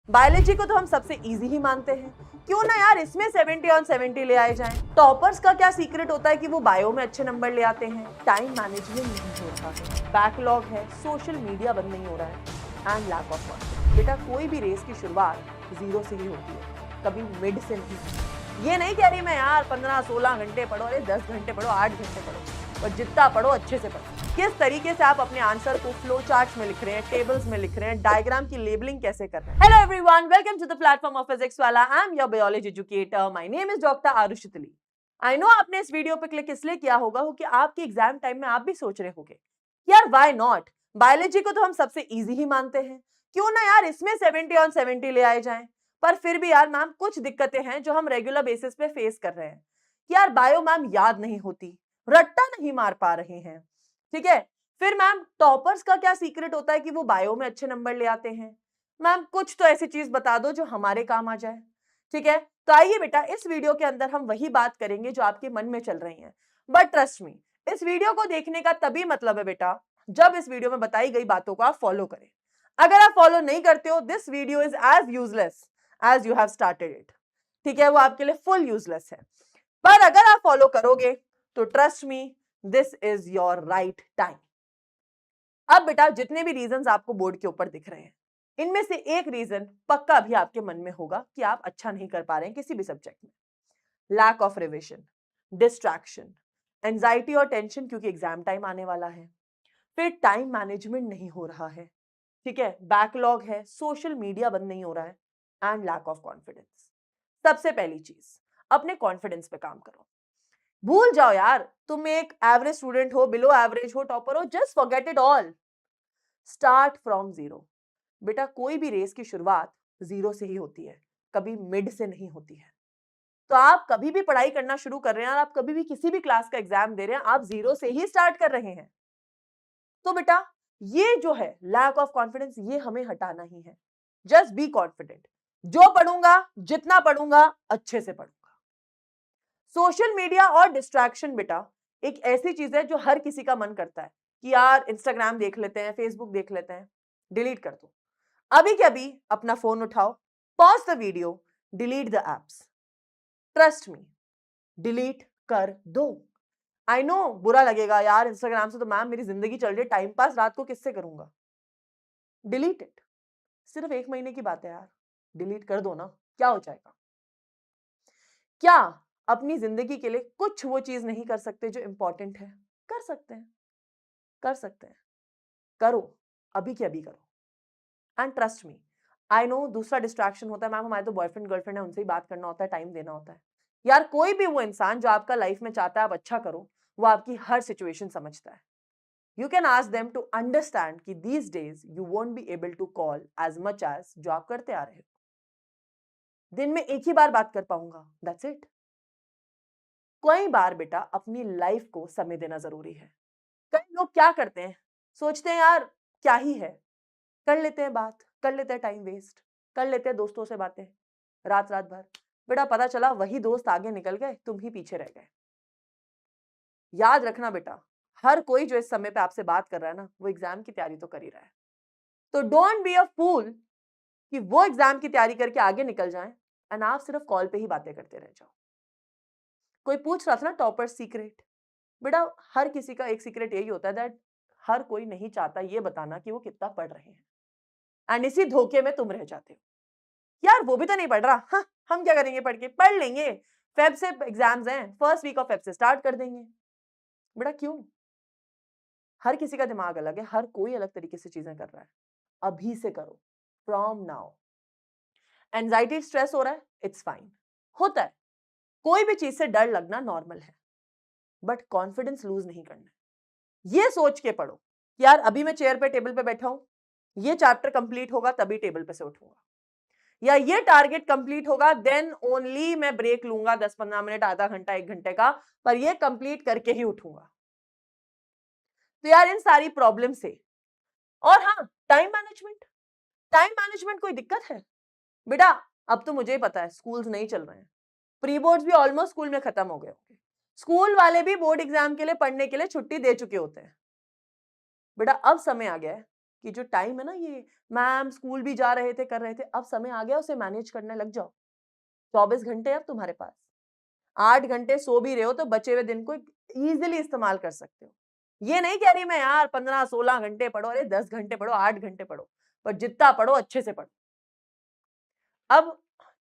Biology को तो हम सबसे इजी ही मानते हैं, क्यों ना यार इसमें 70 on 70 ले आए जाएं। टॉपर्स का क्या सीक्रेट होता है कि वो बायो में अच्छे नंबर ले आते हैं। टाइम मैनेजमेंट नहीं हो रहा है, बैकलॉग है, सोशल मीडिया बंद नहीं हो रहा है एंड लैक ऑफ कॉन्फिडेंस। बेटा कोई भी रेस की शुरुआत जीरो से ही होती है, कभी मिड से नहीं। ये नहीं कह रही मैं यार 15-16 घंटे पढ़ो, अरे 10 घंटे पढ़ो, 8 घंटे पढ़ो, और जितना पढ़ो अच्छे से पढ़ो। किस तरीके से आप अपने आंसर को फ्लो चार्ट्स में लिख रहे हैं, टेबल्स में लिख रहे हैं, डायग्राम की लेबलिंग कैसे कर रहे हैं। Hello everyone, welcome to the platform of Physics Wallah. I am your biology educator, my name is doctor Arushi Tili. I no आपने इस वीडियो पे क्लिक इसलिए किया होगा कि आपके एग्जाम टाइम में आप भी सोच रहे होंगे यार व्हाई नॉट, बायोलॉजी को तो हम सबसे इजी ही मानते हैं, क्यों ना यार इसमें 70 on 70 ले आए जाएं। पर फिर भी यार मैम कुछ दिक्कतें हैं जो हम रेगुलर बेसिस पे फेस कर रहे हैं कि यार बायो मैम याद नहीं होती, रट्टा नहीं मार पा रहे हैं, ठीक है। फिर मैम टॉपर्स का क्या सीक्रेट होता है कि वो बायो में अच्छे नंबर ले आते हैं। मैम कुछ तो ऐसी चीज बता दो जो हमारे काम आ जाए, ठीक है। तो आइए बेटा इस वीडियो के अंदर हम वही बात करेंगे जो आपके मन में चल रही है। बट ट्रस्ट मी, इस वीडियो को देखने का तभी मतलब है बेटा जब इस वीडियो में बताई गई बातों को आप फॉलो करें। अगर आप फॉलो नहीं करते हो, this video is as useless as you have started it, ठीक है। वो आपके लिए फुल यूजलेस है। पर अगर आप फॉलो करोगे तो trust me, this is your right time. अब बेटा जितने भी रीजंस आपको बोर्ड के ऊपर दिख रहे हैं, इनमें से एक रीजन पक्का भी आपके मन में होगा कि आप अच्छा नहीं कर पा रहे हैं किसी भी सब्जेक्ट में। Lack of revision, distraction, anxiety और टेंशन क्योंकि एग्जाम टाइम आने वाला है। फिर टाइम मैनेजमेंट नहीं हो रहा है, ठीक है, बैकलॉग है, सोशल मीडिया बंद नहीं हो रहा है एंड लैक ऑफ कॉन्फिडेंस। सबसे पहली चीज, अपने कॉन्फिडेंस पे काम करो। भूल जाओ यार तुम एक एवरेज स्टूडेंट हो, बिलो एवरेज हो, टॉपर हो, just forget it all. Start from zero. बेटा कोई भी रेस की शुरुआत जीरो से ही होती है, कभी मिड से नहीं होती है। तो आप कभी भी पढ़ाई करना शुरू कर रहे हैं और आप कभी भी किसी भी क्लास का एग्जाम दे रहे हैं, आप जीरो से ही स्टार्ट कर रहे हैं। तो बेटा ये जो है लैक ऑफ कॉन्फिडेंस, ये हमें हटाना ही है। जस्ट बी कॉन्फिडेंट, जो पढ़ूंगा, जितना पढ़ूंगा, अच्छे से पढ़ूंगा। सोशल मीडिया और डिस्ट्रैक्शन बेटा एक ऐसी चीज है जो हर किसी का मन करता है कि यार इंस्टाग्राम देख लेते हैं, फेसबुक देख लेते हैं। डिलीट कर दो, अभी के अभी अपना फोन उठाओ, pause the video, delete the apps. Trust me, delete कर दो। आई नो बुरा लगेगा यार, इंस्टाग्राम से तो मैम मेरी जिंदगी चल रही है, टाइम पास रात को किससे करूंगा। डिलीट इट, सिर्फ 1 महीने की बात है यार, डिलीट कर दो ना, क्या हो जाएगा। क्या अपनी जिंदगी के लिए कुछ वो चीज नहीं कर सकते जो इंपॉर्टेंट है? कर सकते हैं, कर सकते हैं, करो, अभी के अभी करो। And trust me, I know दूसरा डिस्ट्रैक्शन होता है, मैम हमारे तो बॉयफ्रेंड गर्लफ्रेंड है, उनसे ही बात करना होता है, टाइम देना होता है। यार कोई भी वो इंसान जो आपका लाइफ में चाहता है आप अच्छा करो, वो आपकी हर सिचुएशन समझता है। You can ask them to understand कि these days you won't be able to call as much as जो आप करते आ रहे हो। दिन में एक ही बार बात कर पाऊंगा, दैट्स इट। कई बार बेटा अपनी लाइफ को समय देना जरूरी है। कई लोग क्या करते हैं, सोचते हैं यार क्या ही है, कर लेते हैं बात, कर लेते हैं टाइम वेस्ट, कर लेते हैं दोस्तों से बातें रात रात भर। बेटा पता चला वही दोस्त आगे निकल गए, तुम ही पीछे रह गए। याद रखना बेटा, हर कोई जो इस समय पे आपसे बात कर रहा है ना, वो एग्जाम की तैयारी तो कर ही रहा है। तो डोंट बी अ फूल कि वो एग्जाम की तैयारी करके आगे निकल जाएं एंड आप सिर्फ कॉल पे ही बातें करते रह जाओ। कोई पूछ रहा था ना टॉपर सीक्रेट, बेटा हर किसी का एक सीक्रेट यही होता है दैट हर कोई नहीं चाहता ये बताना कि वो कितना पढ़ रहे हैं, एंड इसी धोखे में तुम रह जाते हो। यार वो भी तो नहीं पढ़ रहा, हाँ हम क्या करेंगे, पढ़ के पढ़ लेंगे, फेब से एग्जाम्स हैं, फर्स्ट वीक ऑफ फेब से स्टार्ट कर देंगे। बेटा क्यों? हर किसी का दिमाग अलग है, हर कोई अलग तरीके से चीजें कर रहा है। अभी से करो, फ्रॉम नाउ। एंजाइटी स्ट्रेस हो रहा है, इट्स फाइन, होता है, कोई भी चीज से डर लगना नॉर्मल है, बट कॉन्फिडेंस लूज नहीं करना है। ये सोच के पढ़ो कि यार अभी मैं चेयर पे टेबल पे बैठा हूं, ये चैप्टर कंप्लीट होगा तभी टेबल पे से उठूंगा, या ये टारगेट कंप्लीट होगा देन ओनली मैं ब्रेक लूंगा 10-15 मिनट, आधा घंटा, 1 घंटे का, पर ये कंप्लीट करके ही उठूंगा। तो यार इन सारी प्रॉब्लम से, और हाँ टाइम मैनेजमेंट, टाइम मैनेजमेंट कोई दिक्कत है? बेटा अब तो मुझे ही पता है स्कूल्स नहीं चल रहे हैं, प्री बोर्ड्स भी ऑलमोस्ट स्कूल में खत्म हो गए होंगे, स्कूल वाले भी बोर्ड एग्जाम के लिए पढ़ने के लिए छुट्टी दे चुके होते हैं। बेटा अब समय आ गया है कि जो टाइम है ना, ये मैम स्कूल भी जा रहे थे, कर रहे थे, अब समय आ गया उसे मैनेज करने लग जाओ। 24 घंटे अब तुम्हारे पास, 8 घंटे सो भी रहे हो तो बचे हुए दिन को इजीली इस्तेमाल कर सकते हो। ये नहीं कह रही मैं यार 15-16 घंटे पढ़ो, अरे 10 घंटे पढ़ो, 8 घंटे पढ़ो, पर जितना पढ़ो अच्छे से पढ़ो। अब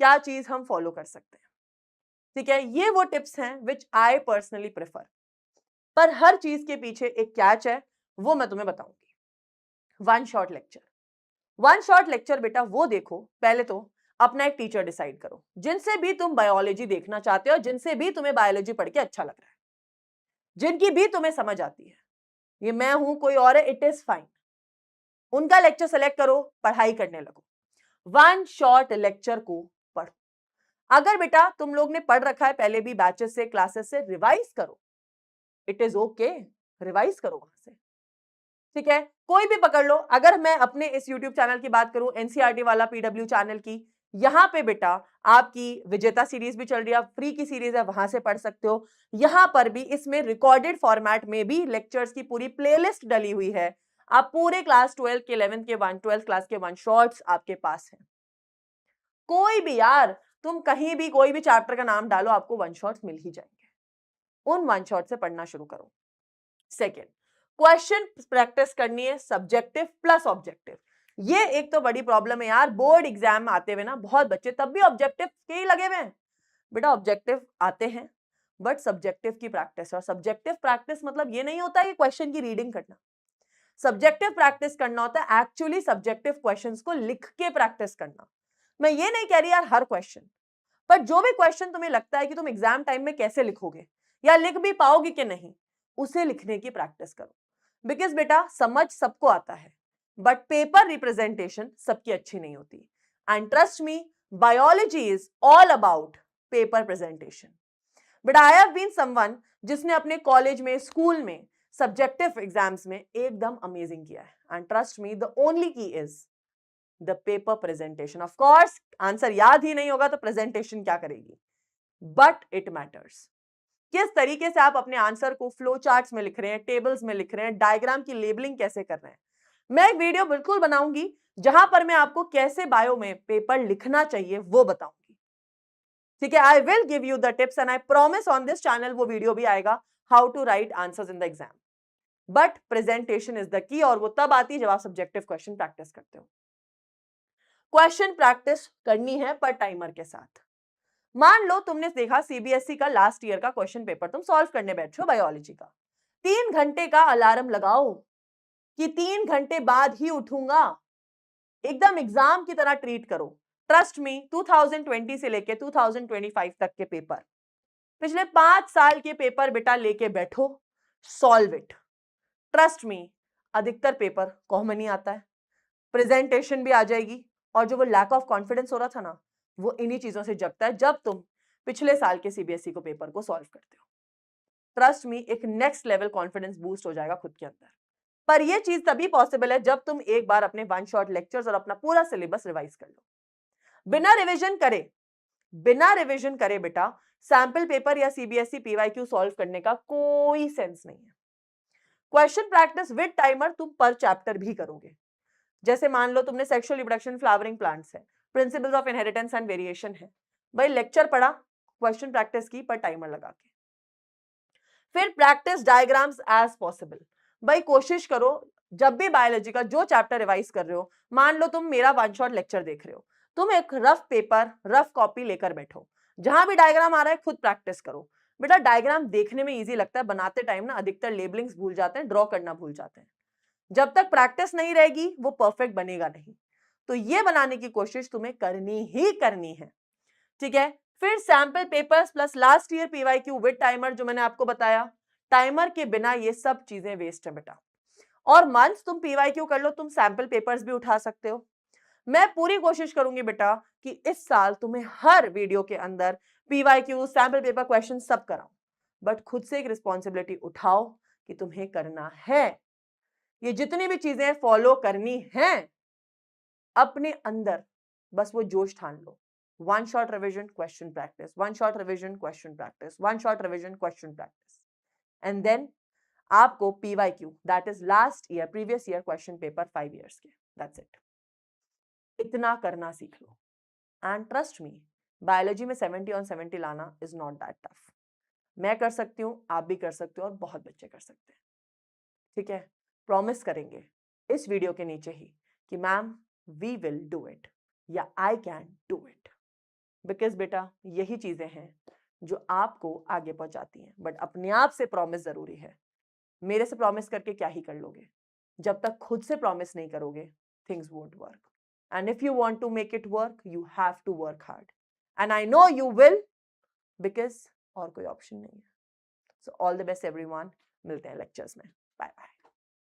क्या चीज हम फॉलो कर सकते हैं, ठीक है, ये वो टिप्स हैं विच आई पर्सनली प्रेफर, पर हर चीज के पीछे एक कैच है, वो मैं तुम्हें बताऊंगी। One shot lecture, one shot lecture बेटा वो देखो, पहले तो अपना एक टीचर डिसाइड करो जिनसे भी तुम बायोलॉजी देखना चाहते हो, जिनसे भी तुम्हें बायोलॉजी पढ़ के अच्छा लग रहा है, जिनकी भी तुम्हें समझ आती है, ये मैं हूं कोई और है, इट इज फाइन, उनका लेक्चर सेलेक्ट करो, पढ़ाई करने लगो, वन शॉट लेक्चर को पढ़ो। अगर बेटा तुम लोग ने पढ़ रखा है पहले भी बैचेस से, क्लासेस से, रिवाइज करो, इट इज ओके, रिवाइज करो वहां से, ठीक है, कोई भी पकड़ लो। अगर मैं अपने इस YouTube चैनल की बात करूं, एनसीईआरटी वाला पीडब्ल्यू चैनल की, यहां पे बेटा आपकी विजेता सीरीज भी चल रही है, फ्री की सीरीज है, वहां से पढ़ सकते हो। यहां पर भी इसमें रिकॉर्डेड फॉर्मेट में भी लेक्चर्स की पूरी प्लेलिस्ट डली हुई है, आप पूरे क्लास 12 के 11th के 12th क्लास के वन शॉट्स आपके पास है। कोई भी यार, तुम कहीं भी कोई भी चैप्टर का नाम डालो, आपको वन शॉट्स मिल ही जाएंगे, उन वन शॉट से पढ़ना शुरू करो। सेकेंड, क्वेश्चन प्रैक्टिस करनी है, सब्जेक्टिव प्लस ऑब्जेक्टिव। ये एक तो बड़ी प्रॉब्लम है यार, बोर्ड एग्जाम आते हुए ना बहुत बच्चे तब भी ऑब्जेक्टिव के ही लगे हुए हैं। बेटा ऑब्जेक्टिव आते हैं बट सब्जेक्टिव की प्रैक्टिस, और सब्जेक्टिव प्रैक्टिस मतलब ये नहीं होता कि क्वेश्चन की रीडिंग करना। सब्जेक्टिव प्रैक्टिस करना होता है एक्चुअली सब्जेक्टिव क्वेश्चंस को लिख के प्रैक्टिस करना। मैं ये नहीं कह रही यार हर क्वेश्चन, पर जो भी क्वेश्चन तुम्हें लगता है कि तुम एग्जाम टाइम में कैसे लिखोगे या लिख भी पाओगे कि नहीं, उसे लिखने की प्रैक्टिस करो। बिकॉज बेटा समझ सबको आता है बट पेपर रिप्रेजेंटेशन सबकी अच्छी नहीं होती, and trust me, biology is all about paper presentation. But I have been someone जिसने अपने कॉलेज में, स्कूल में, सब्जेक्टिव एग्जाम्स में एकदम अमेजिंग किया है, and trust me the only key is the paper presentation. Of course answer याद ही नहीं होगा तो प्रेजेंटेशन क्या करेगी, बट इट मैटर्स। किस तरीके से आप अपने आंसर को फ्लो चार्ट्स में लिख रहे हैं, टेबल्स में लिख रहे हैं, डायग्राम की लेबलिंग कैसे कर रहे हैं। मैं एक वीडियो बिल्कुल बनाऊंगी जहां पर मैं आपको कैसे बायो में पेपर लिखना चाहिए वो बताऊंगी, ठीक है। I will give you the tips and I promise on this channel वो वीडियो भी आएगा, how to write answers in the exam. But presentation is the key, और वो तब आती है जब आप सब्जेक्टिव क्वेश्चन प्रैक्टिस करते हो। क्वेश्चन प्रैक्टिस करनी है पर टाइमर के साथ। मान लो तुमने देखा सीबीएसई का लास्ट ईयर का क्वेश्चन पेपर तुम सॉल्व करने बैठे हो बायोलॉजी का, 3 घंटे का अलार्म लगाओ कि 3 घंटे बाद ही उठूंगा, एकदम एग्जाम की तरह ट्रीट करो। ट्रस्ट मी, 2020 से लेके 2025 तक के पेपर, पिछले 5 साल के पेपर बेटा लेके बैठो, सॉल्व इट। ट्रस्ट मी, अधिकतर पेपर कॉमन ही आता है, प्रेजेंटेशन भी आ जाएगी, और जो वो लैक ऑफ कॉन्फिडेंस हो रहा था ना, वो इन्हीं चीजों से जगता है जब तुम पिछले साल के सीबीएसई को पेपर को सॉल्व करते हो। ट्रस्ट मी, एक नेक्स्ट लेवल कॉन्फिडेंस बूस्ट हो जाएगा खुद के अंदर। पर यह चीज तभी पॉसिबल है जब तुम एक बार अपने वन शॉट लेक्चर्स और अपना पूरा सिलेबस रिवाइज कर लो। बिना रिवीजन करे बेटा सैंपल पेपर या सीबीएसई पीवाईक्यू सॉल्व करने का कोई सेंस नहीं है। क्वेश्चन प्रैक्टिस विद टाइमर तुम पर चैप्टर भी करोगे। जैसे मान लो तुमने सेक्सुअल रिप्रोडक्शन फ्लावरिंग प्लांट्स है, principles of inheritance and variation है, भाई लेक्चर पढ़ा, क्वेश्चन प्रैक्टिस की पर टाइमर लगा के। फिर प्रैक्टिस डायग्राम्स एज पॉसिबल, भाई कोशिश करो जब भी बायोलॉजी का जो चैप्टर रिवाइज कर रहे हो, मान लो तुम मेरा वन शॉट लेक्चर देख रहे हो, तुम एक रफ पेपर, रफ कॉपी लेकर बैठो, जहां भी डायग्राम आ रहा है खुद प्रैक्टिस करो। बेटा डायग्राम देखने में इजी लगता है, बनाते टाइम ना अधिकतर लेबलिंग्स भूल जाते हैं, ड्रॉ करना भूल जाते हैं। जब तक प्रैक्टिस नहीं रहेगी वो परफेक्ट बनेगा नहीं, तो ये बनाने की कोशिश तुम्हें करनी ही करनी है, ठीक है। फिर sample papers plus last year PYQ with timer, जो मैंने आपको बताया, टाइमर के बिना ये सब चीजें वेस्ट है बेटा। और मंथ तुम पीवाईक्यू कर लो, तुम सैंपल पेपर्स भी उठा सकते हो। मैं पूरी कोशिश करूंगी बेटा कि इस साल तुम्हें हर वीडियो के अंदर पीवाईक्यू, सैंपल पेपर क्वेश्चन सब कराऊं, बट खुद से एक रिस्पॉन्सिबिलिटी उठाओ कि तुम्हें करना है, ये जितनी भी चीजें फॉलो करनी है अपने अंदर, बस वो जोश ठान लो। One shot revision, question practice, one shot revision, question practice, one shot revision, question practice, and then आपको PYQ that is last year previous year question paper 5 years के, दैट्स इट, इतना करना सीख लो। एंड ट्रस्ट मी, बायोलॉजी में 70 on 70 लाना is not that tough. मैं कर सकती हूँ, आप भी कर सकते हो और बहुत बच्चे कर सकते हैं। ठीक है, प्रॉमिस करेंगे इस वीडियो के नीचे ही कि ma'am we will do it या I can do it, because बेटा यही चीजें हैं जो आपको आगे पहुंचाती हैं। बट अपने आप से प्रॉमिस जरूरी है। मेरे से प्रॉमिस करके क्या ही कर लोगे? जब तक खुद से प्रॉमिस नहीं करोगे, things won't work. And if you want to make it work, you have to work hard, and I know you will, because और कोई ऑप्शन नहीं है। So all the best everyone, मिलते हैं लेक्चर्स में, बाय बाय।